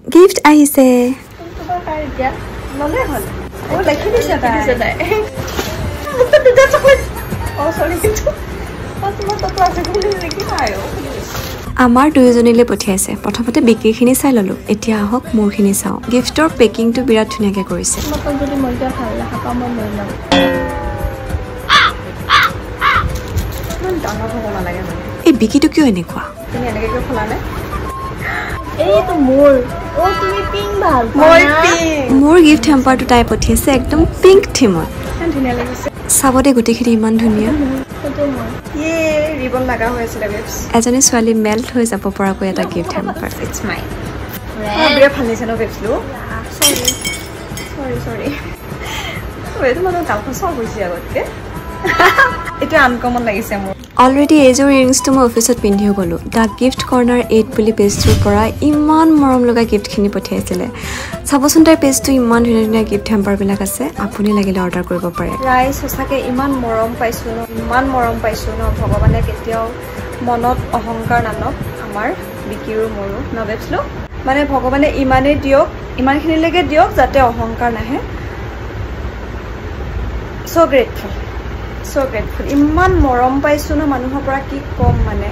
gift আহিছে তোমাৰ কাৰ এতিয়া ললে হল ও দেখি দিছে তাই মুখত দুটা চকলেট ও সৰি তোমাৰ তো আছে বুলি দেখি পায়ো আমাৰ দুইজনীলে পঠিয়াইছে প্ৰথমতে বিক্ৰীখিনি চাই ললো এতিয়া আহক মোৰখিনি চাও গিফটৰ পেকিংটো বিৰাট ধুনীয়াকৈ কৰিছে তোমাক যদি মই যা ভাল লাগা মই লৈ লম ডাঙৰ হ'ব নালাগে মানে এই বিকিটো কিয় এনেকুৱা তুমি এনেকৈ কিয় খোলানে এইটো মোৰ ও তুমি পিং ভাল মই পিং মোৰ গিফট হেম্পাৰটো তাই পঠিয়াইছে একদম পিংক থিমত ধুনীয়া লাগিছে চাবতে গোটেইখিনি ইমান ধুনীয়া ইয়ে ৰিবন লাগা হৈ আছিল বেবছ এজনী ছোৱালী মেল্ট হৈ যাব পৰাকৈ এটা গিফট হেম্পাৰ ইটস মাইন বিয়া ভাল লাগিছে ন বেবছ লো সৰি এইটো মানে কালখন সব হৈছে আগতকে এটা আনকমন লাগিছে মোৰ অলৰেডি এইযোৰ ইয়েৰিংছটো মই অফিচত পিন্ধিও গ'লোঁ দ্য গিফ্ট কৰ্ণাৰ 8 বুলি পেজটোৰ পৰা ইমান মৰম লগা গিফ্টখিনি পঠিয়াইছিলে চাবচোন তাইৰ পেজটো ইমান ধুনীয়া ধুনীয়া গিফ্ট হেম্পাৰবিলাক আছে আপুনি লাগিলে অৰ্ডাৰ কৰিব পাৰে ৰাইজ সঁচাকৈ ইমান মৰম পাইছোঁ ন ভগৱানে কেতিয়াও মনত অহংকাৰ নানক আমাৰ বিকিৰো মোৰো ন বেবছলো মানে ভগৱানে ইমানেই দিয়ক ইমানখিনিলৈকে দিয়ক যাতে অহংকাৰ নাহে চ' গ্ৰেটফুল ইমান মৰম পাইছোঁ ন মানুহৰ পৰা কি ক'ম মানে